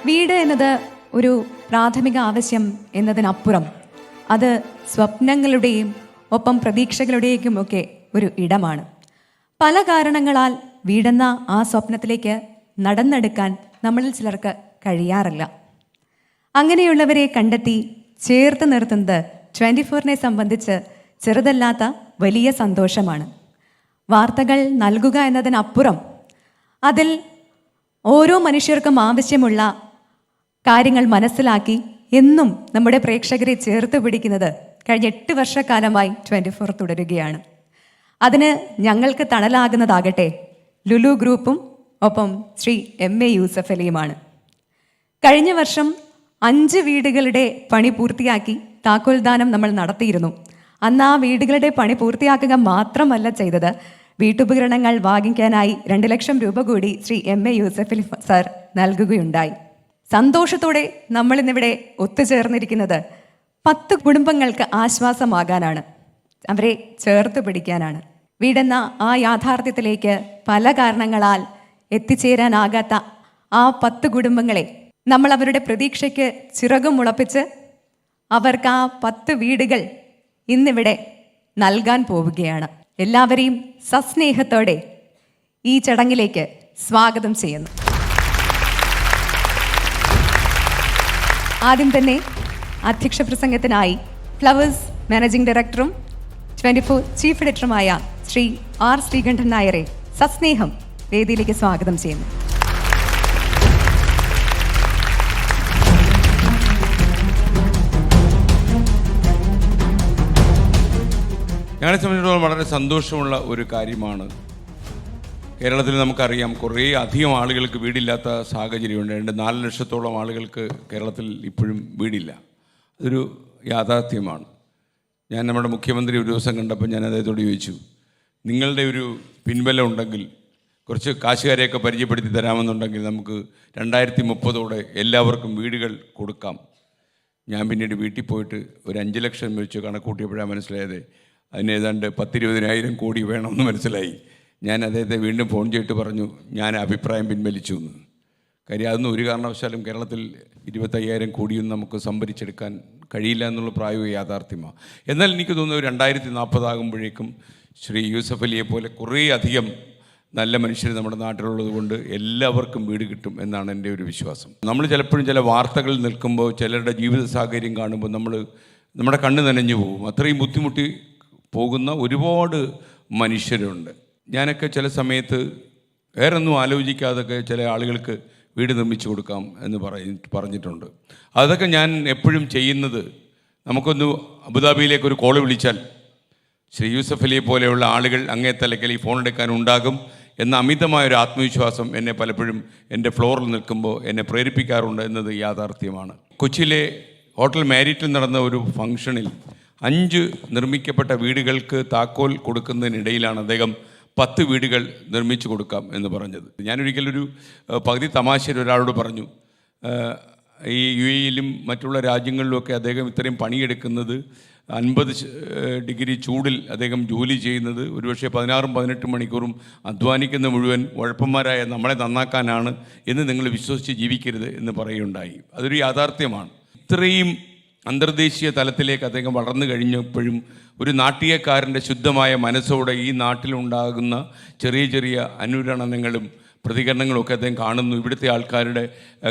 വീട് എന്നത് ഒരു പ്രാഥമിക ആവശ്യം എന്നതിനപ്പുറം അത് സ്വപ്നങ്ങളുടെയും ഒപ്പം പ്രതീക്ഷകളുടെയുമൊക്കെ ഒരു ഇടമാണ്. പല കാരണങ്ങളാൽ വീടെന്ന ആ സ്വപ്നത്തിലേക്ക് നടന്നെടുക്കാൻ നമ്മളിൽ ചിലർക്ക് കഴിയാറില്ല. അങ്ങനെയുള്ളവരെ കണ്ടെത്തി ചേർത്ത് നിർത്തുന്നത് 24-നെ സംബന്ധിച്ച് ചെറുതല്ലാത്ത വലിയ സന്തോഷമാണ്. വാർത്തകൾ നൽകുക എന്നതിനപ്പുറം അതിൽ ഓരോ മനുഷ്യർക്കും ആവശ്യമുള്ള കാര്യങ്ങൾ മനസ്സിലാക്കി എന്നും നമ്മുടെ പ്രേക്ഷകരെ ചേർത്ത് പിടിക്കുന്നത് കഴിഞ്ഞ 8 വർഷക്കാലമായി 24 തുടരുകയാണ്. അതിന് ഞങ്ങൾക്ക് തണലാകുന്നതാകട്ടെ ലുലു ഗ്രൂപ്പും ഒപ്പം ശ്രീ MA യൂസഫ് അലിയുമാണ്. കഴിഞ്ഞ വർഷം 5 വീടുകളുടെ പണി പൂർത്തിയാക്കി താക്കോൽദാനം നമ്മൾ നടത്തിയിരുന്നു. അന്ന് ആ വീടുകളുടെ പണി പൂർത്തിയാക്കുക മാത്രമല്ല ചെയ്തത്, വീട്ടുപകരണങ്ങൾ വാങ്ങിക്കാനായി 2 ലക്ഷം രൂപ കൂടി ശ്രീ MA യൂസഫ് അലി സാർ നൽകുകയുണ്ടായി. സന്തോഷത്തോടെ നമ്മളിന്നിവിടെ ഒത്തുചേർന്നിരിക്കുന്നത് 10 കുടുംബങ്ങൾക്ക് ആശ്വാസമാകാനാണ്, അവരെ ചേർത്ത് പിടിക്കാനാണ്. വീടെന്ന ആ യാഥാർത്ഥ്യത്തിലേക്ക് പല കാരണങ്ങളാൽ എത്തിച്ചേരാനാകാത്ത ആ 10 കുടുംബങ്ങളെ നമ്മൾ അവരുടെ പ്രതീക്ഷയ്ക്ക് ചിറകും മുളപ്പിച്ച് അവർക്ക് ആ 10 വീടുകൾ ഇന്നിവിടെ നൽകാൻ പോവുകയാണ്. എല്ലാവരെയും സസ്നേഹത്തോടെ ഈ ചടങ്ങിലേക്ക് സ്വാഗതം ചെയ്യുന്നു. ആദ്യം തന്നെ അധ്യക്ഷ പ്രസംഗത്തിനായി ഫ്ലവേഴ്സ് മാനേജിംഗ് ഡയറക്ടറും 24 ചീഫ് എഡിറ്ററുമായ ശ്രീ R ശ്രീകണ്ഠൻ നായരെ സസ്നേഹം വേദിയിലേക്ക് സ്വാഗതം ചെയ്യുന്നു. ഞങ്ങളെ സംബന്ധിച്ചിടത്തോളം വളരെ സന്തോഷമുള്ള ഒരു കാര്യമാണ്. കേരളത്തിൽ നമുക്കറിയാം കുറേ അധികം ആളുകൾക്ക് വീടില്ലാത്ത സാഹചര്യമുണ്ട്. 4 ലക്ഷത്തോളം ആളുകൾക്ക് കേരളത്തിൽ ഇപ്പോഴും വീടില്ല. അതൊരു യാഥാർത്ഥ്യമാണ്. ഞാൻ നമ്മുടെ മുഖ്യമന്ത്രി ഒരു ദിവസം കണ്ടപ്പോൾ ഞാൻ അദ്ദേഹത്തോട് ചോദിച്ചു, നിങ്ങളുടെ ഒരു പിൻബലം ഉണ്ടെങ്കിൽ കുറച്ച് കാശുകാരെയൊക്കെ പരിചയപ്പെടുത്തി തരാമെന്നുണ്ടെങ്കിൽ നമുക്ക് 2030 എല്ലാവർക്കും വീടുകൾ കൊടുക്കാം. ഞാൻ പിന്നീട് വീട്ടിൽ പോയിട്ട് ഒരു 5 ലക്ഷം വെച്ച് കണക്കൂട്ടിയപ്പോഴാണ് മനസ്സിലായത് അതിന് ഏതാണ്ട് 10-20,000 കോടി വേണമെന്ന് മനസ്സിലായി. ഞാൻ അദ്ദേഹത്തെ വീണ്ടും ഫോൺ ചെയ്തിട്ട് പറഞ്ഞു, ഞാൻ അഭിപ്രായം പിൻവലിച്ചു എന്ന്. കാര്യം അതൊന്നും ഒരു കാരണവശാലും കേരളത്തിൽ 25,000 കോടിയൊന്നും നമുക്ക് സംഭരിച്ചെടുക്കാൻ കഴിയില്ല എന്നുള്ള പ്രായോഗിക യാഥാർത്ഥ്യമാണ്. എന്നാൽ എനിക്ക് തോന്നുന്നു 2040 ആകുമ്പോഴേക്കും ശ്രീ യൂസഫ് അലിയെ പോലെ കുറേ അധികം നല്ല മനുഷ്യർ നമ്മുടെ നാട്ടിലുള്ളത് കൊണ്ട് എല്ലാവർക്കും വീട് കിട്ടും എന്നാണ് എൻ്റെ ഒരു വിശ്വാസം. നമ്മൾ ചിലപ്പോഴും ചില വാർത്തകൾ നിൽക്കുമ്പോൾ ചിലരുടെ ജീവിത സാഹചര്യം കാണുമ്പോൾ നമ്മുടെ കണ്ണ് നനഞ്ഞു പോകും. അത്രയും ബുദ്ധിമുട്ടി പോകുന്ന ഒരുപാട് മനുഷ്യരുണ്ട്. ഞാനൊക്കെ ചില സമയത്ത് വേറൊന്നും ആലോചിക്കാതൊക്കെ ചില ആളുകൾക്ക് വീട് നിർമ്മിച്ചു കൊടുക്കാം എന്ന് പറഞ്ഞിട്ടുണ്ട്. അതൊക്കെ ഞാൻ എപ്പോഴും ചെയ്യുന്നത്, നമുക്കൊന്ന് അബുദാബിയിലേക്ക് ഒരു കോള് വിളിച്ചാൽ ശ്രീ യൂസഫ് അലിയെ പോലെയുള്ള ആളുകൾ അങ്ങേ തലക്കൽ ഈ ഫോൺ എടുക്കാൻ ഉണ്ടാകും എന്ന അമിതമായൊരു ആത്മവിശ്വാസം എന്നെ പലപ്പോഴും എൻ്റെ ഫ്ലോറിൽ നിൽക്കുമ്പോൾ എന്നെ പ്രേരിപ്പിക്കാറുണ്ട് എന്നത് യാഥാർത്ഥ്യമാണ്. കൊച്ചിയിലെ ഹോട്ടൽ മാരിറ്റിൽ നടന്ന ഒരു ഫംഗ്ഷനിൽ 5 നിർമ്മിക്കപ്പെട്ട വീടുകൾക്ക് താക്കോൽ കൊടുക്കുന്നതിനിടയിലാണ് അദ്ദേഹം 10 വീടുകൾ നിർമ്മിച്ചു കൊടുക്കാം എന്ന് പറഞ്ഞത്. ഞാനൊരിക്കലൊരു പകുതി തമാശയിൽ ഒരാളോട് പറഞ്ഞു, ഈ UAE-യിലും മറ്റുള്ള രാജ്യങ്ങളിലുമൊക്കെ അദ്ദേഹം ഇത്രയും പണിയെടുക്കുന്നത് 50 ഡിഗ്രി ചൂടിൽ അദ്ദേഹം ജോലി ചെയ്യുന്നത് ഒരുപക്ഷെ 16-18 മണിക്കൂറും അധ്വാനിക്കുന്ന മുഴുവൻ ഉഴപ്പന്മാരായ നമ്മളെ നന്നാക്കാനാണ് എന്ന് നിങ്ങൾ വിശ്വസിച്ച് ജീവിക്കരുത് എന്ന് പറയുകയുണ്ടായി. അതൊരു യാഥാർത്ഥ്യമാണ്. ഇത്രയും അന്തർദേശീയ തലത്തിലേക്ക് അദ്ദേഹം വളർന്നു കഴിഞ്ഞപ്പോഴും ഒരു നാട്യക്കാരൻ്റെ ശുദ്ധമായ മനസ്സോടെ ഈ നാട്ടിലുണ്ടാകുന്ന ചെറിയ ചെറിയ അനുരണനങ്ങളും പ്രതികരണങ്ങളൊക്കെ അദ്ദേഹം കാണുന്നു. ഇവിടുത്തെ ആൾക്കാരുടെ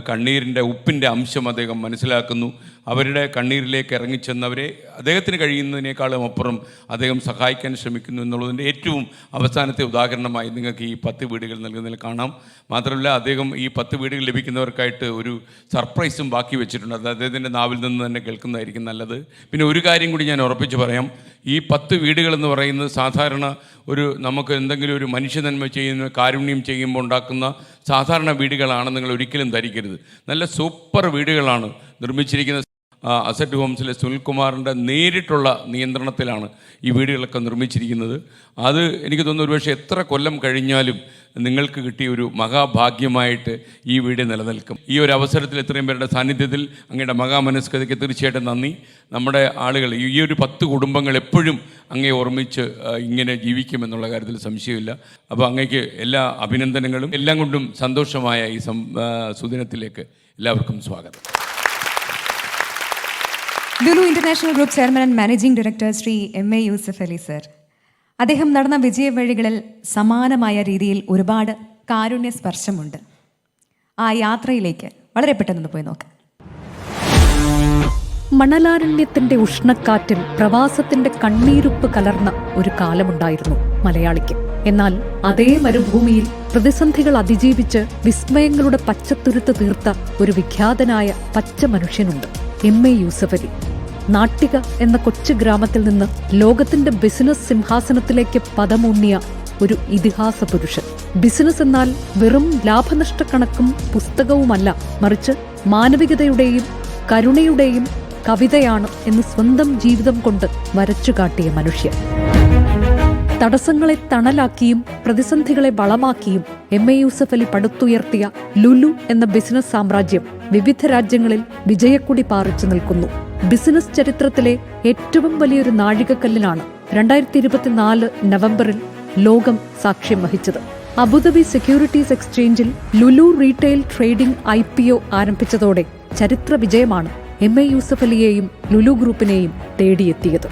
കണ്ണീരിൻ്റെ ഉപ്പിൻ്റെ അംശം അദ്ദേഹം മനസ്സിലാക്കുന്നു. അവരുടെ കണ്ണീരിലേക്ക് ഇറങ്ങിച്ചെന്നവരെ അദ്ദേഹത്തിന് കഴിയുന്നതിനേക്കാളും അപ്പുറം അദ്ദേഹം സഹായിക്കാൻ ശ്രമിക്കുന്നു എന്നുള്ളതിൻ്റെ ഏറ്റവും അവസാനത്തെ ഉദാഹരണമായി നിങ്ങൾക്ക് ഈ 10 വീടുകൾ നൽകുന്നതിൽ കാണാം. മാത്രമല്ല അദ്ദേഹം ഈ 10 വീടുകൾ ലഭിക്കുന്നവർക്കായിട്ട് ഒരു സർപ്രൈസും ബാക്കി വെച്ചിട്ടുണ്ട്. അത് അദ്ദേഹത്തിൻ്റെ നാവിൽ നിന്ന് തന്നെ കേൾക്കുന്നതായിരിക്കും നല്ലത്. പിന്നെ ഒരു കാര്യം കൂടി ഞാൻ ഉറപ്പിച്ച് പറയാം, ഈ 10 വീടുകളെന്ന് പറയുന്നത് സാധാരണ നമുക്ക് എന്തെങ്കിലും ഒരു മനുഷ്യനന്മ ചെയ്യുന്ന കാരുണ്യം ചെയ്യുമ്പോൾ ഉണ്ടാക്കുന്ന സാധാരണ വീടുകളാണ് നിങ്ങൾ ഒരിക്കലും ധരിക്കരുത്. നല്ല സൂപ്പർ വീടുകളാണ് നിർമ്മിച്ചിരിക്കുന്നത്. അസറ്റ് ഹോംസിലെ സുനിൽകുമാറിൻ്റെ നേരിട്ടുള്ള നിയന്ത്രണത്തിലാണ് ഈ വീടുകളൊക്കെ നിർമ്മിച്ചിരിക്കുന്നത്. അത് എനിക്ക് തോന്നുന്നു ഒരുപക്ഷെ എത്ര കൊല്ലം കഴിഞ്ഞാലും നിങ്ങൾക്ക് കിട്ടിയ ഒരു മഹാഭാഗ്യമായിട്ട് ഈ വീട് നിലനിൽക്കും. ഈ ഒരു അവസരത്തിൽ ഇത്രയും പേരുടെ സാന്നിധ്യത്തിൽ അങ്ങയുടെ മഹാമനസ്കതയ്ക്ക് തീർച്ചയായിട്ടും നന്ദി. നമ്മുടെ ആളുകൾ ഈ ഒരു 10 കുടുംബങ്ങൾ എപ്പോഴും അങ്ങയെ ഓർമ്മിച്ച് ഇങ്ങനെ ജീവിക്കുമെന്നുള്ള കാര്യത്തിൽ സംശയമില്ല. അപ്പോൾ അങ്ങയ്ക്ക് എല്ലാ അഭിനന്ദനങ്ങളും. എല്ലാം കൊണ്ടും സന്തോഷമായ ഈ സുദിനത്തിലേക്ക് എല്ലാവർക്കും സ്വാഗതം. Lulu international group chairman and managing director Shri MA Yusuff Ali sir, അദ്ദേഹം നടന്ന വിജയ വഴികളിൽ സമാനമായ രീതിയിൽ ഒരുപാട് കാരുണ്യ സ്പർശമുണ്ട്. ആ യാത്രയിലേക്ക് വളരെ പെട്ടെന്ന് പോയി നോക്കാം. മണലാരണ്യത്തിന്റെ ഉഷ്ണക്കാറ്റിൽ പ്രവാസത്തിന്റെ കണ്ണീരുപ്പ് കലർന്ന ഒരു കാലമുണ്ടായിരുന്നു മലയാളിക്ക്. എന്നാൽ അതേ മരുഭൂമിയിൽ പ്രതിസന്ധികൾ അതിജീവിച്ച് വിസ്മയങ്ങളുടെ പച്ചത്തുരുത്ത് തീർത്ത ഒരു വിഖ്യാതനായ പച്ച മനുഷ്യനുണ്ട്, MA യൂസഫ് അലി. നാട്ടിക എന്ന കൊച്ചു ഗ്രാമത്തിൽ നിന്ന് ലോകത്തിന്റെ ബിസിനസ് സിംഹാസനത്തിലേക്ക് പദമൂന്നിയ ഒരു ഇതിഹാസ പുരുഷൻ. ബിസിനസ് എന്നാൽ വെറും ലാഭനഷ്ട കണക്കും പുസ്തകവുമല്ല, മറിച്ച് മാനവികതയുടെയും കരുണയുടെയും കവിതയാണ് എന്ന് സ്വന്തം ജീവിതം കൊണ്ട് വരച്ചുകാട്ടിയ മനുഷ്യൻ. തടസ്സങ്ങളെ തണലാക്കിയും പ്രതിസന്ധികളെ വളമാക്കിയും MA യൂസഫ് അലി പടുത്തുയർത്തിയ ലുലു എന്ന ബിസിനസ് സാമ്രാജ്യം വിവിധ രാജ്യങ്ങളിൽ വിജയക്കൊടി പാറിച്ചു നിൽക്കുന്നു. ബിസിനസ് ചരിത്രത്തിലെ ഏറ്റവും വലിയൊരു നാഴികക്കല്ലിനാണ് 2024 നവംബറിൽ ലോകം സാക്ഷ്യം വഹിച്ചത്. അബുദാബി സെക്യൂരിറ്റീസ് എക്സ്ചേഞ്ചിൽ ലുലു റീറ്റെയിൽ ട്രേഡിംഗ് IPO ആരംഭിച്ചതോടെ ചരിത്ര വിജയമാണ് MA യൂസഫ് അലിയെയും ലുലു ഗ്രൂപ്പിനെയും തേടിയെത്തിയത്.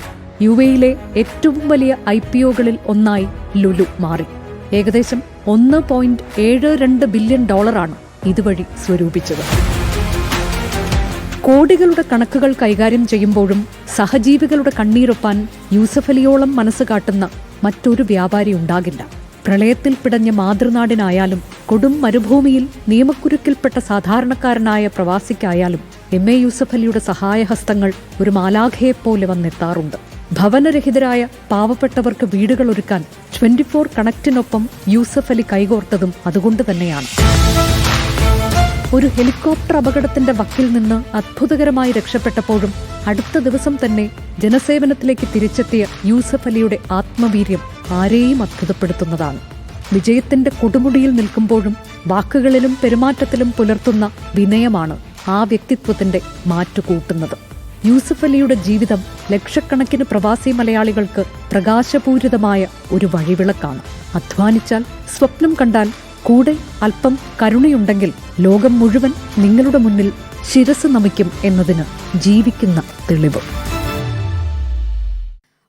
UAE ഏറ്റവും വലിയ IPOകളിൽ ഒന്നായി ലുലു മാറി. ഏകദേശം $1.72 ബില്യൺ ഇതുവഴി സ്വരൂപിച്ചത്. കോടികളുടെ കണക്കുകൾ കൈകാര്യം ചെയ്യുമ്പോഴും സഹജീവികളുടെ കണ്ണീരൊപ്പാൻ യൂസഫ് അലിയോളം മനസ്സ് കാട്ടുന്ന മറ്റൊരു വ്യാപാരി ഉണ്ടാകില്ല. പ്രളയത്തിൽ പിടഞ്ഞ മാതൃനാടിനായാലും കൊടും മരുഭൂമിയിൽ നിയമക്കുരുക്കിൽപ്പെട്ട സാധാരണക്കാരനായ പ്രവാസിക്കായാലും MA യൂസഫ് അലിയുടെ സഹായഹസ്തങ്ങൾ ഒരു മാലാഖയെപ്പോലെ വന്നെത്താറുണ്ട്. ഭവനരഹിതരായ പാവപ്പെട്ടവർക്ക് വീടുകൾ ഒരുക്കാൻ 24 കണക്റ്റിനൊപ്പം യൂസഫ് അലി കൈകോർത്തതും അതുകൊണ്ട് തന്നെയാണ്. ഒരു ഹെലികോപ്റ്റർ അപകടത്തിന്റെ വക്കിൽ നിന്ന് അത്ഭുതകരമായി രക്ഷപ്പെട്ടപ്പോഴും അടുത്ത ദിവസം തന്നെ ജനസേവനത്തിലേക്ക് തിരിച്ചെത്തിയ യൂസഫ് അലിയുടെ ആത്മവീര്യം ആരെയും അത്ഭുതപ്പെടുത്തുന്നതാണ്. വിജയത്തിന്റെ കൊടുമുടിയിൽ നിൽക്കുമ്പോഴും വാക്കുകളിലും പെരുമാറ്റത്തിലും പുലർത്തുന്ന വിനയമാണ് ആ വ്യക്തിത്വത്തിന്റെ മാറ്റുകൂട്ടുന്നത്. യൂസഫ് അലിയുടെ ജീവിതം ലക്ഷക്കണക്കിന് പ്രവാസി മലയാളികൾക്ക് പ്രകാശപൂരിതമായ ഒരു വഴിവിളക്കാണ്. അധ്വാനിച്ചാൽ, സ്വപ്നം കണ്ടാൽ, കൂടെ അല്പം കരുണയുണ്ടെങ്കിൽ ലോകം മുഴുവൻ നിങ്ങളുടെ മുന്നിൽ ശിരസ് നമിക്കും എന്നതിന് ജീവിക്കുന്ന തെളിവ്.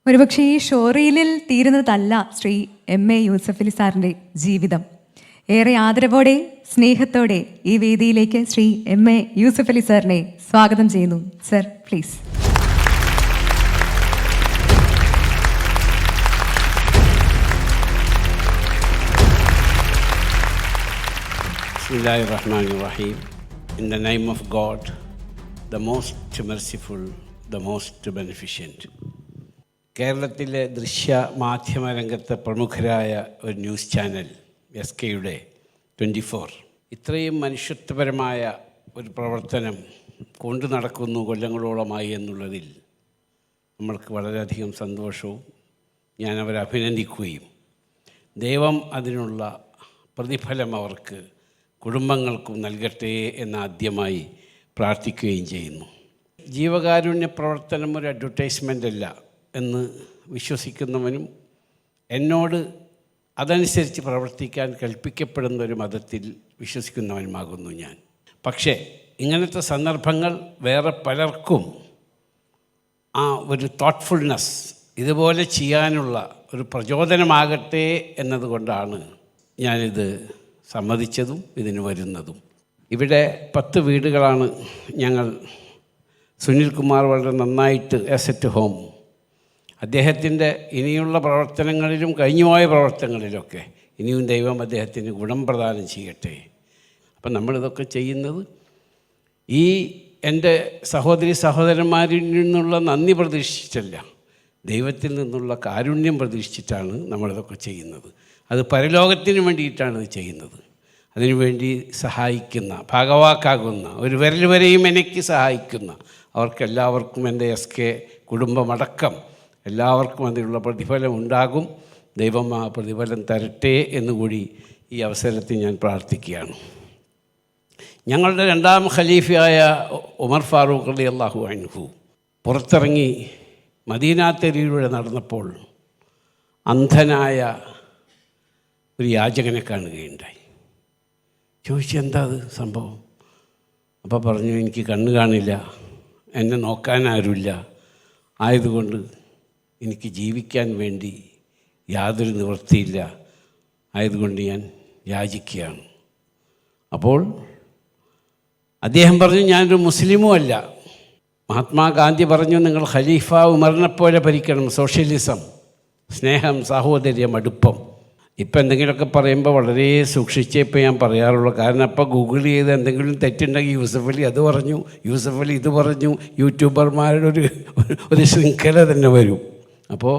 ഒരുപക്ഷെ ഈ ഷോറീലിൽ തീരുന്നതല്ല ശ്രീ MA യൂസഫ് അലി സാറിൻ്റെ ജീവിതം. ഏറെ ആദരവോടെ സ്നേഹത്തോടെ ഈ വേദിയിലേക്ക് ശ്രീ MA യൂസഫ് അലി സാറിനെ സ്വാഗതം ചെയ്യുന്നു. Sir, please. Bismillahirrahmanirrahim. In the name of God, the most merciful, the most beneficent. കേരളത്തിലെ ദൃശ്യ മാധ്യമ രംഗത്തെ പ്രമുഖരായ ഒരു ന്യൂസ് ചാനൽ SKയുടെ 24 ഇത്രയും മനുഷ്യത്വപരമായ ഒരു പ്രവർത്തനം കൊണ്ടു നടക്കുന്നു കൊല്ലങ്ങളോളമായി എന്നുള്ളതിൽ നമ്മൾക്ക് വളരെയധികം സന്തോഷവും ഞാൻ അവരെ അഭിനന്ദിക്കുകയും ദൈവം അതിനുള്ള പ്രതിഫലം അവർക്ക് കുടുംബങ്ങൾക്കും നൽകട്ടെ എന്ന് ആദ്യമായി പ്രാർത്ഥിക്കുകയും ചെയ്യുന്നു. ജീവകാരുണ്യ പ്രവർത്തനം ഒരു അഡ്വർടൈസ്മെൻ്റ് അല്ല എന്ന് വിശ്വസിക്കുന്നവനും എന്നോട് അതനുസരിച്ച് പ്രവർത്തിക്കാൻ കൽപ്പിക്കപ്പെടുന്ന ഒരു മതത്തിൽ വിശ്വസിക്കുന്നവനുമാകുന്നു ഞാൻ. പക്ഷേ ഇങ്ങനത്തെ സന്ദർഭങ്ങൾ വേറെ പലർക്കും ആ ഒരു തോട്ട്ഫുൾനെസ് ഇതുപോലെ ചെയ്യാനുള്ള ഒരു പ്രചോദനമാകട്ടെ എന്നതുകൊണ്ടാണ് ഞാനിത് സമ്മതിച്ചതും ഇതിന് വരുന്നതും. ഇവിടെ 10 വീടുകളാണ് ഞങ്ങൾ സുനിൽകുമാർ വളരെ നന്നായിട്ട് അസറ്റ് ഹോം അദ്ദേഹത്തിൻ്റെ ഇനിയുള്ള പ്രവർത്തനങ്ങളിലും കഴിഞ്ഞുപോയ പ്രവർത്തനങ്ങളിലൊക്കെ ഇനിയും ദൈവം അദ്ദേഹത്തിന് ഗുണം പ്രദാനം ചെയ്യട്ടെ. അപ്പം നമ്മളിതൊക്കെ ചെയ്യുന്നത് ഈ എൻ്റെ സഹോദരി സഹോദരന്മാരിൽ നിന്നുള്ള നന്ദി പ്രതീക്ഷിച്ചല്ല, ദൈവത്തിൽ നിന്നുള്ള കാരുണ്യം പ്രതീക്ഷിച്ചിട്ടാണ് നമ്മളിതൊക്കെ ചെയ്യുന്നത്. അത് പരലോകത്തിന് വേണ്ടിയിട്ടാണ് ഇത് ചെയ്യുന്നത്. അതിനുവേണ്ടി സഹായിക്കുന്ന, ഭാഗവാക്കാകുന്ന, ഒരു വിരൽ വരെയും എനിക്ക് സഹായിക്കുന്ന അവർക്കെല്ലാവർക്കും എൻ്റെ SK കുടുംബമടക്കം എല്ലാവർക്കും അതിനുള്ള പ്രതിഫലം ഉണ്ടാകും. ദൈവം ആ പ്രതിഫലം തരട്ടെ എന്നുകൂടി ഈ അവസരത്തിൽ ഞാൻ പ്രാർത്ഥിക്കുകയാണ്. ഞങ്ങളുടെ രണ്ടാം ഖലീഫയായ ഉമർ ഫാറൂഖ് റളിയല്ലാഹു അൻഹു പുറത്തിറങ്ങി മദീന തെരുവിലൂടെ നടന്നപ്പോൾ അന്ധനായ ഒരു യാചകനെ കാണുകയുണ്ടായി. ചോദിച്ചു, എന്താ അത് സംഭവം? അപ്പോൾ പറഞ്ഞു, എനിക്ക് കണ്ണ് കാണില്ല, എന്നെ നോക്കാൻ ആരുമില്ല, ആയതുകൊണ്ട് എനിക്ക് ജീവിക്കാൻ വേണ്ടി യാതൊരു നിവൃത്തിയില്ല, ആയതുകൊണ്ട് ഞാൻ യാചിക്കുകയാണ്. അപ്പോൾ അദ്ദേഹം പറഞ്ഞു, ഞാനൊരു മുസ്ലിമും അല്ല. മഹാത്മാഗാന്ധി പറഞ്ഞു, നിങ്ങൾ ഖലീഫ ഉമറിനെപ്പോലെ ഭരിക്കണം, സോഷ്യലിസം, സ്നേഹം, സാഹോദര്യം, അടുപ്പം. ഇപ്പം എന്തെങ്കിലുമൊക്കെ പറയുമ്പോൾ വളരെ സൂക്ഷിച്ചേ ഇപ്പം ഞാൻ പറയാറുള്ളൂ. കാരണം അപ്പോൾ ഗൂഗിൾ ചെയ്ത് എന്തെങ്കിലും തെറ്റുണ്ടെങ്കിൽ യൂസഫ് അലി അത് പറഞ്ഞു, യൂസഫ് അലി ഇത് പറഞ്ഞു, യൂട്യൂബർമാരുടെ ഒരു ശൃംഖല തന്നെ വരും. അപ്പോൾ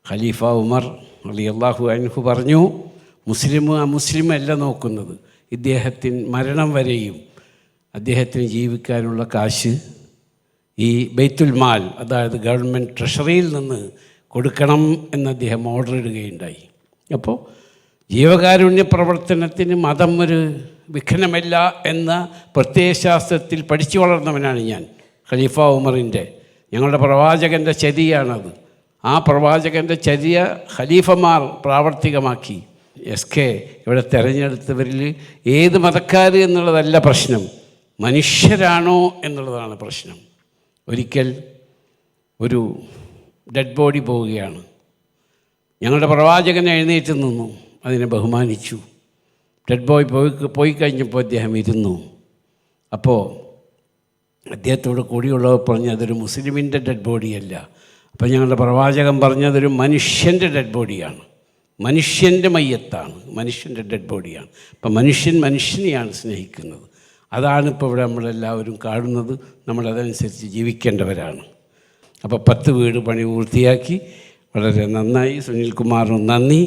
ഖലീഫ ഉമർ റളിയല്ലാഹു അൻഹു പറഞ്ഞു, മുസ്ലിം അല്ല നോക്കുന്നത്, ഇദ്ദേഹത്തിന് മരണം വരെയും അദ്ദേഹത്തിന് ജീവിക്കാനുള്ള കാശ് ഈ ബൈത്തുൽ മാൽ, അതായത് ഗവൺമെൻറ് ട്രഷറിയിൽ നിന്ന് കൊടുക്കണം എന്ന് അദ്ദേഹം ഓർഡർ ഇടുകയുണ്ടായി. അപ്പോൾ ജീവകാരുണ്യ പ്രവർത്തനത്തിന് മതം ഒരു വിഘ്നമല്ല എന്ന പ്രത്യയശാസ്ത്രത്തിൽ പഠിച്ചു വളർന്നവനാണ് ഞാൻ. ഖലീഫ ഉമറിൻ്റെ, ഞങ്ങളുടെ പ്രവാചകൻ്റെ ചര്യയാണത്. ആ പ്രവാചകൻ്റെ ചര്യ ഖലീഫമാർ പ്രാവർത്തികമാക്കി. SK ഇവിടെ തിരഞ്ഞെടുത്തവരിൽ ഏത് മതക്കാർ എന്നുള്ളതല്ല പ്രശ്നം, മനുഷ്യരാണോ എന്നുള്ളതാണ് പ്രശ്നം. ഒരിക്കൽ ഒരു ഡെഡ് ബോഡി പോവുകയാണ്. ഞങ്ങളുടെ പ്രവാചകൻ എഴുന്നേറ്റ് നിന്നു, അതിനെ ബഹുമാനിച്ചു. ഡെഡ് ബോയ് പോയി കഴിഞ്ഞപ്പോൾ അദ്ദേഹം ഇരുന്നു. അപ്പോൾ അദ്ദേഹത്തോട് കൂടിയുള്ളവർ പറഞ്ഞു, അതൊരു മുസ്ലിമിൻ്റെ ഡെഡ് ബോഡിയല്ല. അപ്പോൾ ഞങ്ങളുടെ പ്രവാചകൻ പറഞ്ഞു, അതൊരു മനുഷ്യൻ്റെ ഡെഡ് ബോഡിയാണ്, മനുഷ്യൻ്റെ മയ്യത്താണ്, മനുഷ്യൻ്റെ ഡെഡ് ബോഡിയാണ്. അപ്പം മനുഷ്യനെയാണ് സ്നേഹിക്കുന്നത്. അതാണ് ഇപ്പോൾ ഇവിടെ നമ്മളെല്ലാവരും കാണുന്നത്. നമ്മളതനുസരിച്ച് ജീവിക്കേണ്ടവരാണ്. അപ്പോൾ 10 വീട് പണി പൂർത്തിയാക്കി, വളരെ നന്നായി. സുനിൽകുമാറിനും നന്ദി.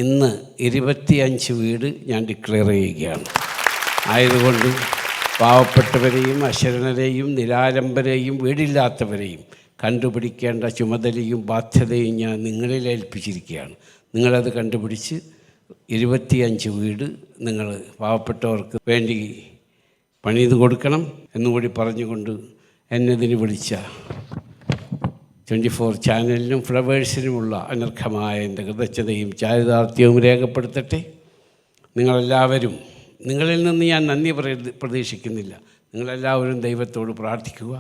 ഇന്ന് 25 വീട് ഞാൻ ഡിക്ലെയർ ചെയ്യുകയാണ്. ആയതുകൊണ്ട് പാവപ്പെട്ടവരെയും അശരണരെയും നിരാലംബരെയും വീടില്ലാത്തവരെയും കണ്ടുപിടിക്കേണ്ട ചുമതലയും ബാധ്യതയും ഞാൻ നിങ്ങളിൽ ഏൽപ്പിച്ചിരിക്കുകയാണ്. നിങ്ങളത് കണ്ടുപിടിച്ച് 25 വീട് നിങ്ങൾ പാവപ്പെട്ടവർക്ക് വേണ്ടി പണിത് കൊടുക്കണം എന്നുകൂടി പറഞ്ഞുകൊണ്ട് എന്നതിന് വിളിച്ച 24 ചാനലിനും ഫ്ലവേഴ്സിനുമുള്ള അനർഘമായ എൻ്റെ കൃതജ്ഞതയും ചാരിതാർത്ഥ്യവും രേഖപ്പെടുത്തട്ടെ. നിങ്ങളെല്ലാവരും, നിങ്ങളിൽ നിന്ന് ഞാൻ നന്ദി പ്രതീക്ഷിക്കുന്നില്ല. നിങ്ങളെല്ലാവരും ദൈവത്തോട് പ്രാർത്ഥിക്കുക.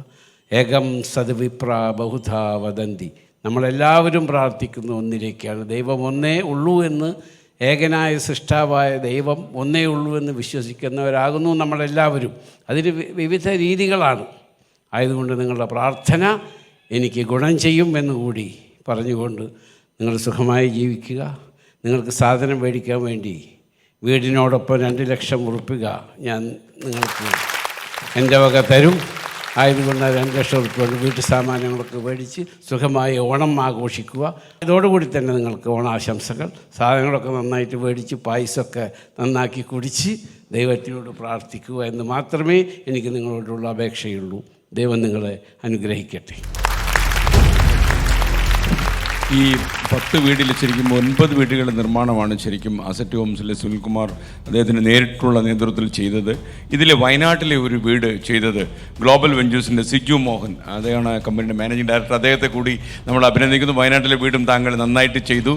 ഏകം സദ്വിപ്ര ബഹുധാ വദന്തി. നമ്മളെല്ലാവരും പ്രാർത്ഥിക്കുന്ന ഒന്നിലേക്കാണ്. ദൈവം ഒന്നേ ഉള്ളൂ എന്ന്, ഏകനായ സൃഷ്ടാവായ ദൈവം ഒന്നേ ഉള്ളൂ എന്ന് വിശ്വസിക്കുന്നവരാകുന്നു നമ്മളെല്ലാവരും. അതിന് വിവിധ രീതികളാണ്. ആയതുകൊണ്ട് നിങ്ങളുടെ പ്രാർത്ഥന എനിക്ക് ഗുണം ചെയ്യും എന്നുകൂടി പറഞ്ഞുകൊണ്ട് നിങ്ങൾ സുഖമായി ജീവിക്കുക. നിങ്ങൾക്ക് സാധനം മേടിക്കാൻ വേണ്ടി വീടിനോടൊപ്പം 2 ലക്ഷം ഉറുപ്പിക ഞാൻ നിങ്ങൾക്ക് എൻ്റെ വക തരും. ആയതുകൊണ്ട് 2 ലക്ഷം ഉറുപ്പിക കൊണ്ട് വീട്ടു സാമാനങ്ങളൊക്കെ മേടിച്ച് സുഖമായി ഓണം ആഘോഷിക്കുക. ഇതോടുകൂടി തന്നെ നിങ്ങൾക്ക് ഓണാശംസകൾ. സാധനങ്ങളൊക്കെ നന്നായിട്ട് മേടിച്ച് പായസമൊക്കെ നന്നാക്കി കുടിച്ച് ദൈവത്തിനോട് പ്രാർത്ഥിക്കുക എന്ന് മാത്രമേ എനിക്ക് നിങ്ങളോടുള്ള അപേക്ഷയുള്ളൂ. ദൈവം നിങ്ങളെ അനുഗ്രഹിക്കട്ടെ. ഈ 10 വീടിൽ ശരിക്കും 9 വീടുകളുടെ നിർമ്മാണമാണ് ശരിക്കും അസറ്റ് ഹോംസിലെ സുനിൽകുമാർ അദ്ദേഹത്തിൻ്റെ നേരിട്ടുള്ള നേതൃത്വത്തിൽ ചെയ്തത്. ഇതിൽ വയനാട്ടിലെ ഒരു വീട് ചെയ്തത് ഗ്ലോബൽ വെഞ്ചേഴ്സിൻ്റെ സിജു മോഹൻ, അദ്ദേഹമാണ് കമ്പനിയുടെ മാനേജിംഗ് ഡയറക്ടർ. അദ്ദേഹത്തെ കൂടി നമ്മൾ അഭിനന്ദിക്കുന്നു. വയനാട്ടിലെ വീടും താങ്കൾ നന്നായിട്ട് ചെയ്തു.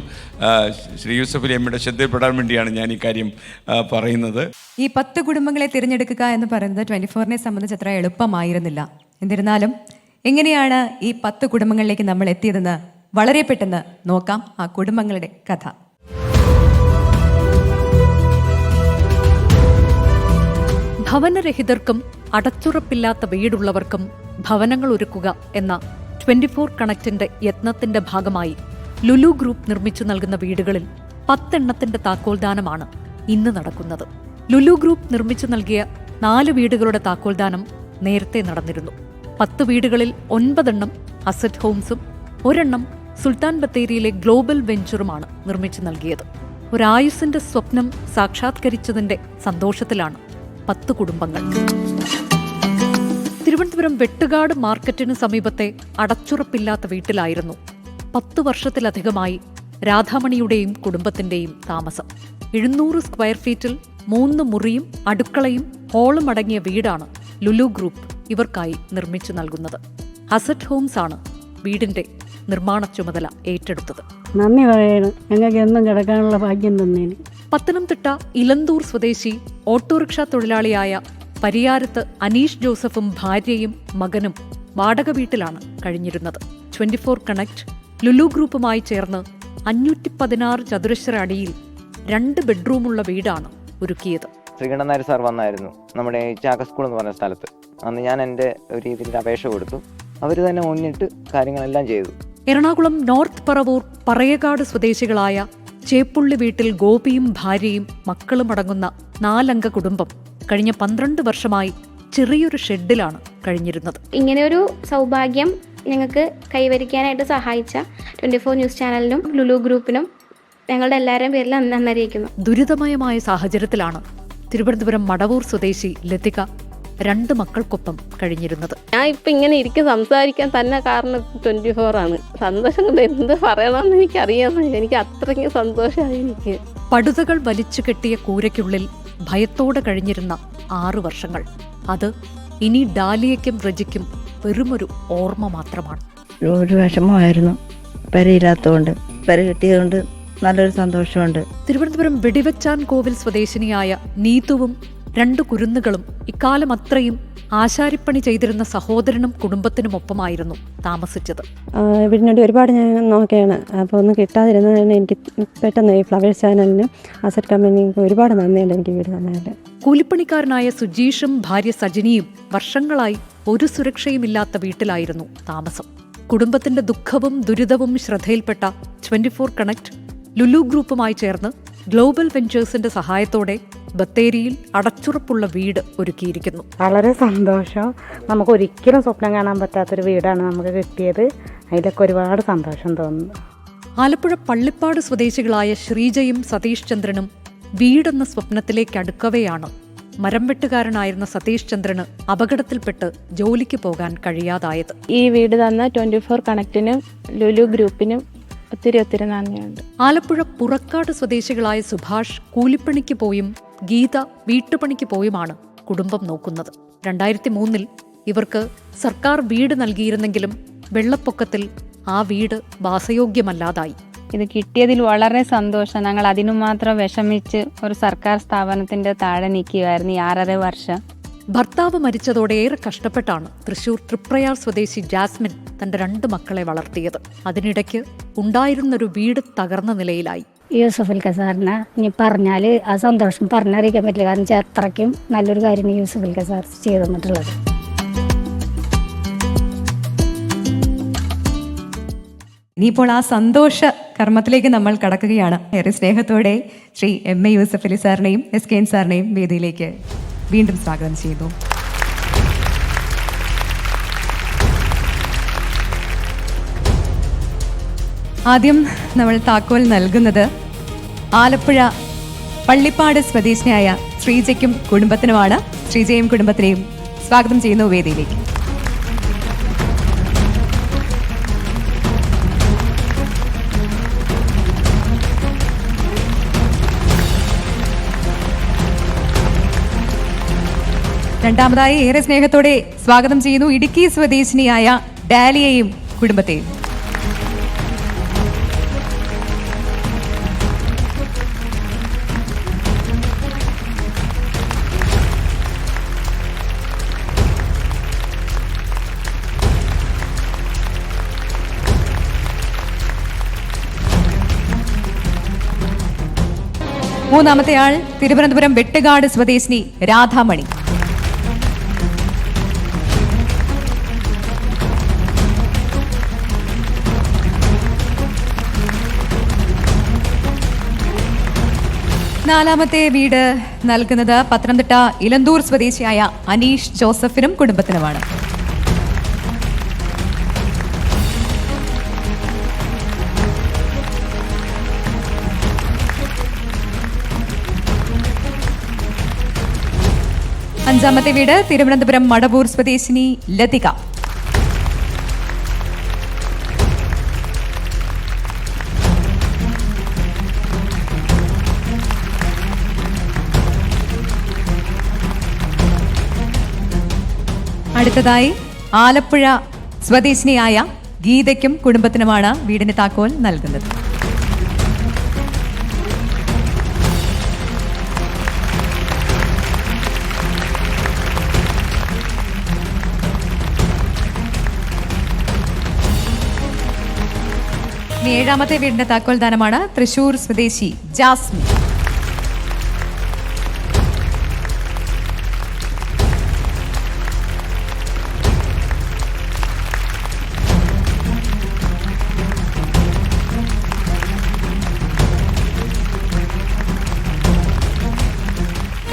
ശ്രീ യൂസഫ് അലി എമ്മയുടെ ശ്രദ്ധയിൽപ്പെടാൻ വേണ്ടിയാണ് ഞാൻ ഈ കാര്യം പറയുന്നത്. ഈ 10 കുടുംബങ്ങളെ തിരഞ്ഞെടുക്കുക എന്ന് പറയുന്നത് 24-നെ സംബന്ധിച്ച് അത്ര എളുപ്പമായിരുന്നില്ല. എന്നിരുന്നാലും എങ്ങനെയാണ് ഈ 10 കുടുംബങ്ങളിലേക്ക് നമ്മൾ എത്തിയതെന്ന് വളരെ പെട്ടെന്ന് നോക്കാം. ആ കുടുംബങ്ങളുടെ കഥ. ഭവനരഹിതർക്കും അടച്ചുറപ്പില്ലാത്ത വീടുള്ളവർക്കും ഭവനങ്ങൾ ഒരുക്കുക എന്ന 24 കണക്റ്റിന്റെ യത്നത്തിന്റെ ഭാഗമായി ലുലു ഗ്രൂപ്പ് നിർമ്മിച്ചു നൽകുന്ന വീടുകളിൽ 10 എണ്ണത്തിന്റെ താക്കോൽദാനമാണ് ഇന്ന് നടക്കുന്നത്. ലുലു ഗ്രൂപ്പ് നിർമ്മിച്ചു നൽകിയ 4 വീടുകളുടെ താക്കോൽദാനം നേരത്തെ നടന്നിരുന്നു. 10 വീടുകളിൽ 9 എണ്ണം അസറ്റ് ഹോംസും 1 എണ്ണം സുൽത്താൻ ബത്തേരിയിലെ ഗ്ലോബൽ വെഞ്ചറുമാണ് നിർമ്മിച്ചു നൽകിയത്. ഒരായുസിന്റെ സ്വപ്നം സാക്ഷാത്കരിച്ചതിന്റെ സന്തോഷത്തിലാണ് 10 കുടുംബങ്ങൾ. തിരുവനന്തപുരം വെട്ടുകാട് മാർക്കറ്റിന് സമീപത്തെ അടച്ചുറപ്പില്ലാത്ത വീട്ടിലായിരുന്നു 10 വർഷത്തിലധികമായി രാധാമണിയുടെയും കുടുംബത്തിന്റെയും താമസം. 700 സ്ക്വയർ ഫീറ്റിൽ 3 മുറിയും അടുക്കളയും ഹോളും അടങ്ങിയ വീടാണ് ലുലു ഗ്രൂപ്പ് ഇവർക്കായി നിർമ്മിച്ചു നൽകുന്നത്. അസറ്റ് ഹോംസ് ആണ് വീടിന്റെ നിർമ്മാണ ചുമതല ഏറ്റെടുത്തത്. നന്ദി പറയണം, ഞങ്ങൾക്ക് എന്നും കിടക്കാനുള്ള ഭാഗ്യം തന്നേന്. പത്തനംതിട്ട ഇലന്തൂർ സ്വദേശി ഓട്ടോറിക്ഷ തൊഴിലാളിയായ പരിയാരത്ത് അനീഷ് ജോസഫും ഭാര്യയും മകനും വാടക വീട്ടിലാണ് കഴിഞ്ഞിരുന്നത്. 24 കണക്ട് ലുലു ഗ്രൂപ്പുമായി ചേർന്ന് 516 ചതുരശ്ര അടിയിൽ 2 ബെഡ്റൂമുള്ള വീടാണ് ഒരുക്കിയത്. ശ്രീകണ്ഠൻ നായർ സാർ വന്നായിരുന്നു നമ്മുടെ ചാക്ക സ്കൂൾ എന്ന് പറഞ്ഞ സ്ഥലത്ത്. അന്ന് ഞാൻ എൻ്റെ ഒരു രീതിയിൽ അപേക്ഷ കൊടുത്തു. അവർ തന്നെ മുന്നിട്ട് കാര്യങ്ങളെല്ലാം ചെയ്തു. എറണാകുളം നോർത്ത് പറവൂർ പറയകാട് സ്വദേശികളായ ചേപ്പുള്ളി വീട്ടിൽ ഗോപിയും ഭാര്യയും മക്കളും അടങ്ങുന്ന 4 അംഗ കുടുംബം കഴിഞ്ഞ 12 വർഷമായി ചെറിയൊരു ഷെഡിലാണ് കഴിഞ്ഞിരുന്നത്. ഇങ്ങനെയൊരു സൗഭാഗ്യം ഞങ്ങൾക്ക് കൈവരിക്കാനായിട്ട് സഹായിച്ച 24 ന്യൂസ് ചാനലിനും ലുലു ഗ്രൂപ്പിനും ഞങ്ങളുടെ എല്ലാവരുടെയും പേരിൽ നന്ദിയിരിക്കുന്നു. ദുരിതമയമായ സാഹചര്യത്തിലാണ് തിരുവനന്തപുരം മടവൂർ സ്വദേശി ലതിക 2 മക്കൾക്കൊപ്പം കഴിഞ്ഞിരുന്നത്. ഞാൻ ഇപ്പം ഇങ്ങനെ ഇരിക്കും സംസാരിക്കാൻ തന്നെ കാരണം 24 ആണ്. സന്തോഷം കൊണ്ട് എന്ത് പറയണമെന്ന് എനിക്കറിയാം. എനിക്ക് അത്രയ്ക്ക് സന്തോഷമായി. എനിക്ക് പടുതകൾ വലിച്ചു കെട്ടിയ കൂരയ്ക്കുള്ളിൽ ഭയത്തോടെ കഴിഞ്ഞിരുന്ന 6 വർഷങ്ങൾ അത് ഇനി ഡാലിയയ്ക്കും റജിക്കും വെറുമൊരു ഓർമ്മ മാത്രമാണ്. ഒരു വിഷമമായിരുന്നു പെരയില്ലാത്തതുകൊണ്ട്. പെര കിട്ടിയതുകൊണ്ട് നല്ലൊരു സന്തോഷമുണ്ട്. തിരുവനന്തപുരം വെടിവെച്ചാൻ കോവിൽ സ്വദേശിനിയായ നീതുവും 2 കുരുന്നുകളും ഇക്കാലം അത്രയും ആശാരിപ്പണി ചെയ്തിരുന്ന സഹോദരനും കുടുംബത്തിനുമൊപ്പമായിരുന്നു താമസിച്ചത്. വീടിനോട് ഒരുപാട് ഞാൻ നോക്കുകയാണ്. അപ്പോൾ ഒന്നും കിട്ടാതിരുന്നതാണ്. എനിക്ക് പെട്ടെന്ന് ഈ ഫ്ലവേഴ്സ് ചാനലിന് അസറ്റ് കമ്പനിക്ക് ഒരുപാട് നന്ദിയുണ്ട് എനിക്ക് വീട് തന്നതിൽ. കൂലിപ്പണിക്കാരനായ സുജീഷും ഭാര്യ സജിനിയും വർഷങ്ങളായി ഒരു സുരക്ഷയുമില്ലാത്ത വീട്ടിലായിരുന്നു താമസം. കുടുംബത്തിന്റെ ദുഃഖവും ദുരിതവും ശ്രദ്ധയിൽപ്പെട്ട 24 കണക്ട് ലുലു ഗ്രൂപ്പുമായി ചേർന്ന് ഗ്ലോബൽ വെഞ്ചേഴ്സിന്റെ സഹായത്തോടെ ബത്തേരിയിൽ അടച്ചുറപ്പുള്ള വീട് ഒരുക്കിയിരിക്കുന്നു. വളരെ സന്തോഷം. നമുക്ക് ഒരിക്കലും സ്വപ്നം കാണാൻ പറ്റാത്തൊരു വീടാണ് നമുക്ക് കിട്ടിയത്. അതിലൊക്കെ ഒരുപാട് സന്തോഷം തോന്നുന്നു. ആലപ്പുഴ പള്ളിപ്പാട് സ്വദേശികളായ ശ്രീജയും സതീഷ് ചന്ദ്രനും വീടെന്ന സ്വപ്നത്തിലേക്ക് അടുക്കവെയാണ് മരംവെട്ടുകാരനായിരുന്ന സതീഷ് ചന്ദ്രന് അപകടത്തിൽപ്പെട്ട് ജോലിക്ക് പോകാൻ കഴിയാതായത്. ഈ വീട് തന്ന 24 കണക്റ്റിനും ലുലു ഗ്രൂപ്പിനും ഒത്തിരി നന്ദിയുണ്ട്. ആലപ്പുഴ പുറക്കാട് സ്വദേശികളായ സുഭാഷ് കൂലിപ്പണിക്ക് പോയും ഗീത വീട്ടുപണിക്ക് പോയുമാണ് കുടുംബം നോക്കുന്നത്. 2003 ഇവർക്ക് സർക്കാർ വീട് നൽകിയിരുന്നെങ്കിലും വെള്ളപ്പൊക്കത്തിൽ ആ വീട് വാസയോഗ്യമല്ലാതായി. ഇത് കിട്ടിയതിൽ വളരെ സന്തോഷം. ഞങ്ങൾ അതിനു മാത്രം വിഷമിച്ച് ഒരു സർക്കാർ സ്ഥാപനത്തിന്റെ താഴെ നിൽക്കുകയായിരുന്നു 6.5 വർഷം. ഭർത്താവ് മരിച്ചതോടെ ഏറെ കഷ്ടപ്പെട്ടാണ് തൃശൂർ തൃപ്രയാർ സ്വദേശി ജാസ്മിൻ തന്റെ 2 മക്കളെ വളർത്തിയത്. അതിനിടയ്ക്ക് ഉണ്ടായിരുന്നൊരു വീട് തകർന്ന നിലയിലായി. യൂസഫലിക്ക സാറിന് ഇനി പറഞ്ഞാൽ ആ സന്തോഷം പറഞ്ഞറിയിക്കാൻ പറ്റില്ല. കാരണം അത്രയ്ക്കും നല്ലൊരു കാര്യം യൂസഫലിക്ക സാർ ചെയ്തു തന്നിട്ടുള്ളത്. ഇനിയിപ്പോൾ ആ സന്തോഷ കർമ്മത്തിലേക്ക് നമ്മൾ കടക്കുകയാണ്. ഏറെ സ്നേഹത്തോടെ ശ്രീ MA യൂസഫലി സാറിനെയും SKN സാറിനെയും വേദിയിലേക്ക് വീണ്ടും സ്വാഗതം ചെയ്യുന്നു. ആദ്യം നമ്മൾ താക്കോൽ നൽകുന്നത് ആലപ്പുഴ പള്ളിപ്പാട് സ്വദേശിനിയായ ശ്രീജയ്ക്കും കുടുംബത്തിനുമാണ്. ശ്രീജയും കുടുംബത്തിനെയും സ്വാഗതം ചെയ്യുന്നു വേദിയിലേക്ക്. രണ്ടാമതായി ഏറെ സ്നേഹത്തോടെ സ്വാഗതം ചെയ്യുന്നു ഇടുക്കി സ്വദേശിനിയായ ഡാലിയയും കുടുംബത്തെയും. മൂന്നാമത്തെ ആൾ തിരുവനന്തപുരം വെട്ടുകാട് സ്വദേശിനി രാധാമണി. നാലാമത്തെ വീട് നൽകുന്നത് പത്തനംതിട്ട ഇലന്തൂർ സ്വദേശിയായ അനീഷ് ജോസഫിനും കുടുംബത്തിനുമാണ്. അഞ്ചാമത്തെ വീട് തിരുവനന്തപുരം മടവൂർ സ്വദേശിനി ലതിക. അടുത്തതായി ആലപ്പുഴ സ്വദേശിനിയായ ഗീതയ്ക്കും കുടുംബത്തിനുമാണ് വീടിന് താക്കോൽ നൽകുന്നത്. ഇനി 7ാമത്തെ വീടിന്റെ താക്കോൽ ദാനമാണ് തൃശൂർ സ്വദേശി ജാസ്മിൻ.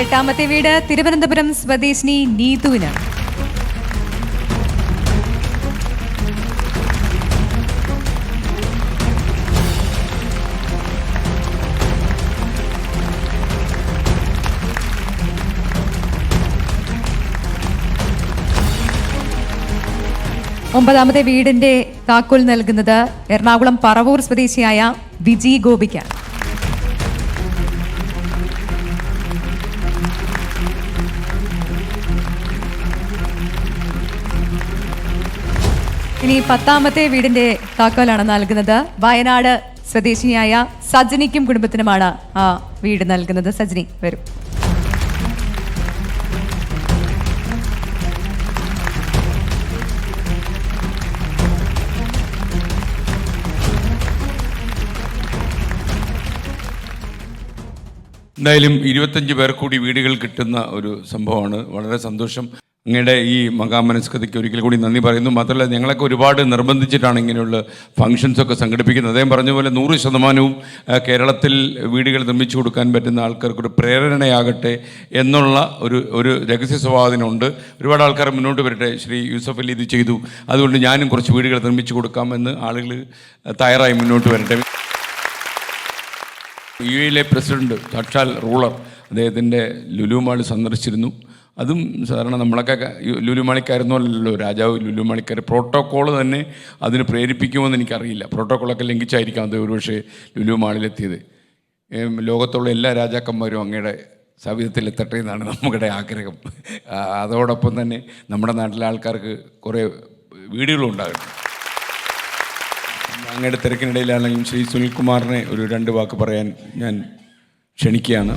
എട്ടാമത്തെ വീട് തിരുവനന്തപുരം സ്വദേശിനി നീതുവിനാണ്. ഒമ്പതാമത്തെ വീടിന്റെ താക്കോൽ നൽകുന്നത് എറണാകുളം പറവൂർ സ്വദേശിയായ വിജി ഗോപിക്കാണ്. ഇനി 10ാമത്തെ വീടിന്റെ താക്കോലാണ് നൽകുന്നത്. വയനാട് സ്വദേശിയായ സജനിക്കും കുടുംബത്തിനുമാണ് ആ വീട് നൽകുന്നത്. സജനി വരും. എന്തായാലും 25 പേർ കൂടി വീടുകൾ കിട്ടുന്ന ഒരു സംഭവമാണ്. വളരെ സന്തോഷം. അങ്ങയുടെ ഈ മഹാമനസ്കതയ്ക്ക് ഒരിക്കൽ കൂടി നന്ദി പറയുന്നു. മാത്രമല്ല ഞങ്ങളൊക്കെ ഒരുപാട് നിർബന്ധിച്ചിട്ടാണ് ഇങ്ങനെയുള്ള ഫംഗ്ഷൻസൊക്കെ സംഘടിപ്പിക്കുന്നത്. അദ്ദേഹം പറഞ്ഞ പോലെ 100% കേരളത്തിൽ വീടുകൾ നിർമ്മിച്ചു കൊടുക്കാൻ പറ്റുന്ന ആൾക്കാർക്കൊരു പ്രേരണയാകട്ടെ എന്നുള്ള ഒരു രഹസ്യ സ്വഭാവത്തിനുണ്ട്. ഒരുപാട് ആൾക്കാർ മുന്നോട്ട് വരട്ടെ, ശ്രീ യൂസഫ് അലി ഇത് ചെയ്തു, അതുകൊണ്ട് ഞാനും കുറച്ച് വീടുകൾ നിർമ്മിച്ചു കൊടുക്കാമെന്ന് ആളുകൾ തയ്യാറായി മുന്നോട്ട് വരട്ടെ. UAE പ്രസിഡന്റ് സാക്ഷാൽ റൂളർ അദ്ദേഹത്തിൻ്റെ ലുലു മാൾ സന്ദർശിച്ചിരുന്നു. അതും സാധാരണ നമ്മളൊക്കെ ലുലു മാളിക്കായിരുന്നല്ലോ രാജാവ് ലുലു മാളിക്കാർ. പ്രോട്ടോക്കോൾ തന്നെ അതിന് പ്രേരിപ്പിക്കുമെന്ന് എനിക്കറിയില്ല. പ്രോട്ടോക്കോളൊക്കെ ലംഘിച്ചായിരിക്കാം അത് ഒരുപക്ഷെ ലുലു മാളിലെത്തിയത്. ലോകത്തുള്ള എല്ലാ രാജാക്കന്മാരും അങ്ങയുടെ സവിധത്തിലെത്തട്ടെ എന്നാണ് നമ്മുടെ ആഗ്രഹം. അതോടൊപ്പം തന്നെ നമ്മുടെ നാട്ടിലെ ആൾക്കാർക്ക് കുറേ വീടുകളും ഉണ്ടാകട്ടെ. അങ്ങയുടെ തിരക്കിനിടയിലാണെങ്കിലും ശ്രീ സുനിൽകുമാറിനെ ഒരു 2 വാക്ക് പറയാൻ ഞാൻ ക്ഷണിക്കുകയാണ്.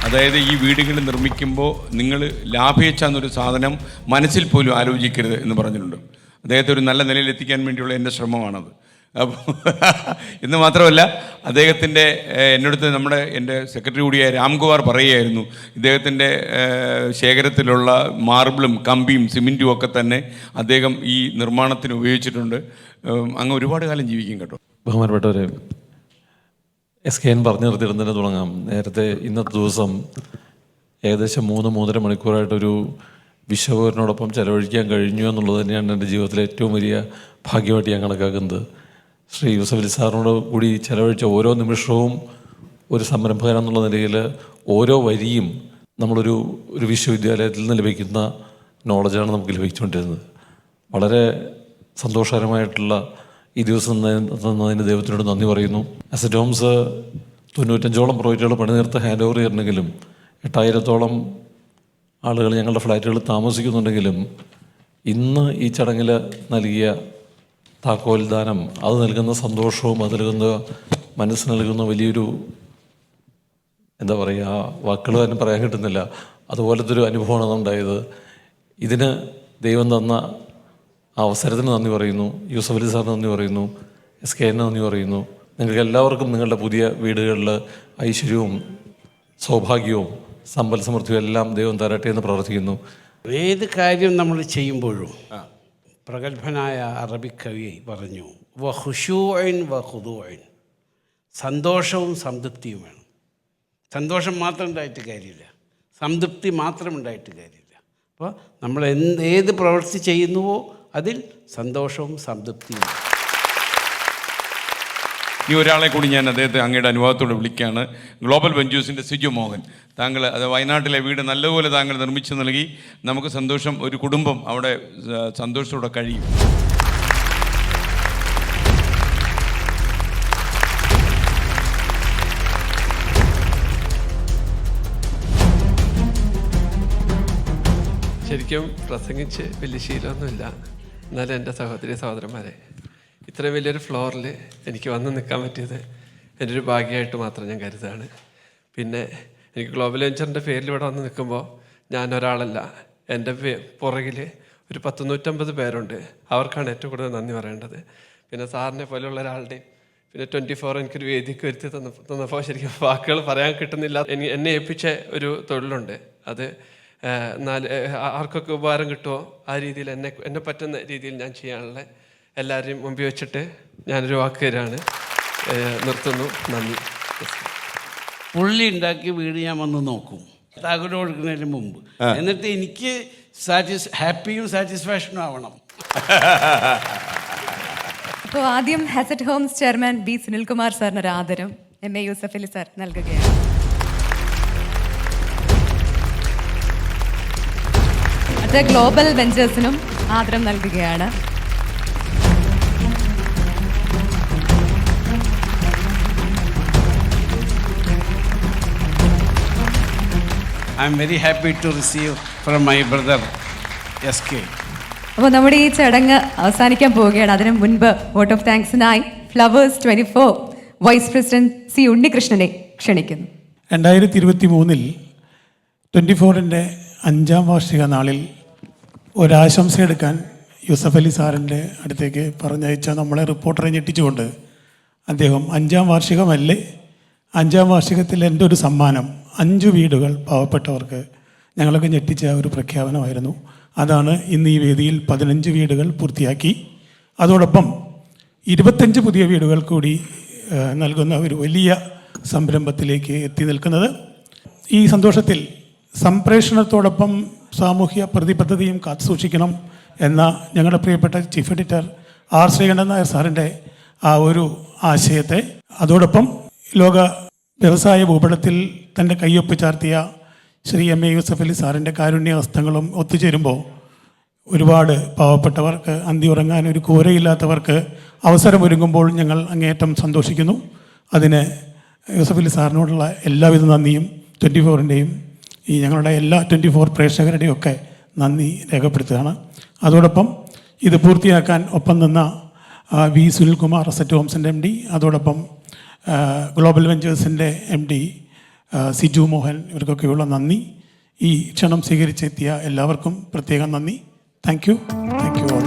അതായത് ഈ വീടുകൾ നിർമ്മിക്കുമ്പോൾ നിങ്ങൾ ലാഭേച്ഛ എന്നൊരു സാധനം മനസ്സിൽ പോലും ആലോചിക്കരുത് എന്ന് പറഞ്ഞിട്ടുണ്ട്. അദ്ദേഹത്തെ ഒരു നല്ല നിലയിൽ എത്തിക്കാൻ വേണ്ടിയുള്ള എൻ്റെ ശ്രമമാണത്. അപ്പോൾ എന്ന് മാത്രമല്ല, അദ്ദേഹത്തിൻ്റെ എന്നോടത്ത് എൻ്റെ സെക്രട്ടറി കൂടിയായ രാംകുമാർ പറയുകയായിരുന്നു, ഇദ്ദേഹത്തിൻ്റെ ശേഖരത്തിലുള്ള മാർബിളും കമ്പിയും സിമെൻറ്റും ഒക്കെ തന്നെ അദ്ദേഹം ഈ നിർമ്മാണത്തിന് ഉപയോഗിച്ചിട്ടുണ്ട്. അങ്ങ് ഒരുപാട് കാലം ജീവിക്കും കേട്ടോ. ബഹുമാനപ്പെട്ടവരെ, SKN പറഞ്ഞു നിർത്തിയിട്ട് തന്നെ തുടങ്ങാം. നേരത്തെ ഇന്നത്തെ ദിവസം ഏകദേശം 3-3.5 മണിക്കൂറായിട്ടൊരു വിശ്വപൗരനോടൊപ്പം ചെലവഴിക്കാൻ കഴിഞ്ഞു എന്നുള്ളത് തന്നെയാണ് എൻ്റെ ജീവിതത്തിലെ ഏറ്റവും വലിയ ഭാഗ്യമായിട്ട് ഞാൻ കണക്കാക്കുന്നത്. ശ്രീ യൂസഫ് അലി സാറിനോട് കൂടി ചെലവഴിച്ച ഓരോ നിമിഷവും ഒരു സംരംഭകൻ എന്നുള്ള നിലയിൽ ഓരോ വരിയും നമ്മളൊരു വിശ്വവിദ്യാലയത്തിൽ നിന്ന് ലഭിക്കുന്ന നോളജാണ് നമുക്ക് ലഭിച്ചുകൊണ്ടിരുന്നത്. വളരെ സന്തോഷകരമായിട്ടുള്ള ഈ ദിവസം തന്നതിന് ദൈവത്തിനോട് നന്ദി പറയുന്നു. അസറ്റ് ഹോംസ് 95ഓളം പ്രോജക്റ്റുകൾ പണി നിർത്ത് ഹാൻഡ് ഓവർ ചെയ്യണമെങ്കിലും 8000ഓളം ആളുകൾ ഞങ്ങളുടെ ഫ്ലാറ്റുകളിൽ താമസിക്കുന്നുണ്ടെങ്കിലും ഇന്ന് ഈ ചടങ്ങിൽ നൽകിയ താക്കോൽദാനം, അത് നൽകുന്ന സന്തോഷവും അത് നൽകുന്ന മനസ്സ് നൽകുന്ന വലിയൊരു എന്താ പറയുക, വാക്കുകൾ തന്നെ പറയാൻ കിട്ടുന്നില്ല, അതുപോലത്തെ ഒരു അനുഭവമാണ് ഉണ്ടായത്. ഇതിന് ദൈവം തന്ന ആ അവസരത്തിന് നന്ദി പറയുന്നു. യൂസഫ് അലി സാറിന് നന്ദി പറയുന്നു. SKN നന്ദി പറയുന്നു. നിങ്ങൾക്ക് എല്ലാവർക്കും നിങ്ങളുടെ പുതിയ വീടുകളിൽ ഐശ്വര്യവും സൗഭാഗ്യവും സമ്പൽ സമൃദ്ധിയും എല്ലാം ദൈവം തരട്ടെ എന്ന് പ്രാർത്ഥിക്കുന്നു. ഏത് കാര്യം നമ്മൾ ചെയ്യുമ്പോഴും പ്രഗത്ഭനായ അറബിക് കവി പറഞ്ഞു, വഹുഷൂഅൻ വഖുദൂഅൻ, സന്തോഷവും സംതൃപ്തിയും വേണം. സന്തോഷം മാത്രം ഉണ്ടായിട്ട് കാര്യമില്ല, സംതൃപ്തി മാത്രം ഉണ്ടായിട്ട് കാര്യമില്ല. അപ്പോൾ നമ്മൾ ഏത് പ്രവൃത്തി ചെയ്യുന്നുവോ അതിൽ സന്തോഷവും സംതൃപ്തിയും. ഈ ഒരാളെ കൂടി ഞാൻ അദ്ദേഹത്തെ അങ്ങയുടെ അനുഭവത്തോടെ വിളിക്കുകയാണ്. ഗ്ലോബൽ വെഞ്ചേഴ്സിൻ്റെ സിജു മോഹൻ, താങ്കൾ അത് വയനാട്ടിലെ വീട് നല്ലപോലെ താങ്കൾ നിർമ്മിച്ചു നൽകി. നമുക്ക് സന്തോഷം, ഒരു കുടുംബം അവിടെ സന്തോഷത്തോടെ കഴിയും. ശരിക്കും പ്രസംഗിച്ച് വലിയ ശീലമൊന്നുമില്ല. എന്നാലും എൻ്റെ സഹോദരന്മാരെ, ഇത്രയും വലിയൊരു ഫ്ലോറിൽ എനിക്ക് വന്ന് നിൽക്കാൻ പറ്റിയത് എൻ്റെ ഒരു ഭാഗ്യമായിട്ട് മാത്രം ഞാൻ കരുതാണ്. പിന്നെ എനിക്ക് ഗ്ലോബൽ വെഞ്ചറിൻ്റെ പേരിൽ ഇവിടെ വന്ന് നിൽക്കുമ്പോൾ ഞാൻ ഒരാളല്ല, എൻ്റെ പുറകിൽ ഒരു 150 പേരുണ്ട്. അവർക്കാണ് ഏറ്റവും കൂടുതൽ നന്ദി പറയേണ്ടത്. പിന്നെ സാറിനെ പോലെയുള്ള ഒരാളുടെയും പിന്നെ 24 എനിക്കൊരു വേദിക്ക് വരുത്തി തന്നപ്പോൾ ശരിക്കും വാക്കുകൾ പറയാൻ കിട്ടുന്നില്ല. എന്നെ ഏൽപ്പിച്ച ഒരു തൊഴിലുണ്ട്. അത് ആർക്കൊക്കെ ഉപകാരം കിട്ടുമോ ആ രീതിയിൽ എന്നെ പറ്റുന്ന രീതിയിൽ ഞാൻ ചെയ്യാനുള്ള എല്ലാവരെയും മുമ്പിൽ വെച്ചിട്ട് ഞാനൊരു വാക്ക് തരാണ്. നിർത്തുന്നു. നന്ദി. പുള്ളി ഉണ്ടാക്കിയ വീട് ഞാൻ വന്ന് നോക്കും താക്കോൽ കൊടുക്കുന്നതിന് മുമ്പ്. എന്നിട്ട് എനിക്ക് ഹാപ്പിയും സാറ്റിസ്ഫാക്ഷനും ആവണം. അപ്പോൾ ആദ്യം ഹസറ്റ് ഹോംസ് ചെയർമാൻ ബി സുനിൽകുമാർ സാറിന് ഒരു ആദരം MA യൂസഫ് അലി സാർ നൽകുകയാണ്. അത് ഗ്ലോബൽ വെഞ്ചേഴ്സിനും ആദരം നൽകുകയാണ്. I am very happy to receive from my brother SK. അപ്പോൾ നമ്മുടെ ഈ ചടങ്ങ് അവസാനിക്കാൻ പോവുകയാണ്. അതിനു മുൻപ് വോട്ട് ഓഫ് താങ്ക്സിനായി ഫ്ലവേഴ്സ് 24 വൈസ് പ്രസിഡന്റ് C ഉണ്ണികൃഷ്ണനെ ക്ഷണിക്കുന്നു. 2023 24ൻ്റെ 5ാം വാർഷിക നാളിൽ ഒരാശംസ എടുക്കാൻ യൂസഫ് അലി സാറിൻ്റെ അടുത്തേക്ക് പറഞ്ഞയച്ച നമ്മളെ റിപ്പോർട്ടറെ ഞെട്ടിച്ചുകൊണ്ട് അദ്ദേഹം 5ാം വാർഷികമല്ലേ, 5ാം വാർഷികത്തിൽ എൻ്റെ ഒരു സമ്മാനം 5 വീടുകൾ പാവപ്പെട്ടവർക്ക്, ഞങ്ങളൊക്കെ ഞെട്ടിച്ച ഒരു പ്രഖ്യാപനമായിരുന്നു. അതാണ് ഇന്ന് ഈ വേദിയിൽ 15 വീടുകൾ പൂർത്തിയാക്കി. അതോടൊപ്പം 25 പുതിയ വീടുകൾ കൂടി നൽകുന്ന ഒരു വലിയ സംരംഭത്തിലേക്ക് എത്തി നിൽക്കുന്നത്. ഈ സന്തോഷത്തിൽ സംപ്രേഷണത്തോടൊപ്പം സാമൂഹ്യ പ്രതിബദ്ധതയും കാത്തുസൂക്ഷിക്കണം എന്ന ഞങ്ങളുടെ പ്രിയപ്പെട്ട chief editor R Sreekandan Nair സാറിൻ്റെ ആ ഒരു ആശയത്തെ, അതോടൊപ്പം ലോക വ്യവസായ ഭൂപടത്തിൽ തൻ്റെ കയ്യൊപ്പ് ചാർത്തിയ ശ്രീ MA യൂസഫ് അലി സാറിൻ്റെ കാരുണ്യഹസ്തങ്ങളും ഒത്തുചേരുമ്പോൾ ഒരുപാട് പാവപ്പെട്ടവർക്ക് അന്തി ഉറങ്ങാൻ ഒരു കൂരയില്ലാത്തവർക്ക് അവസരമൊരുങ്ങുമ്പോൾ ഞങ്ങൾ അങ്ങേയറ്റം സന്തോഷിക്കുന്നു. അതിന് യൂസഫ് അലി സാറിനോടുള്ള എല്ലാവിധ നന്ദിയും 24ൻ്റെയും ഈ ഞങ്ങളുടെ എല്ലാ 24 പ്രേക്ഷകരുടെയും ഒക്കെ നന്ദി രേഖപ്പെടുത്തുകയാണ്. അതോടൊപ്പം ഇത് പൂർത്തിയാക്കാൻ ഒപ്പം നിന്ന V സുനിൽകുമാർ അസറ്റ് ഹോംസിൻ്റെ MD, അതോടൊപ്പം ഗ്ലോബൽ വെഞ്ചേഴ്സിൻ്റെ MD സിജു മോഹൻ, ഇവർക്കൊക്കെയുള്ള നന്ദി. ഈ ക്ഷണം സ്വീകരിച്ചെത്തിയ എല്ലാവർക്കും പ്രത്യേകം നന്ദി. Thank you all.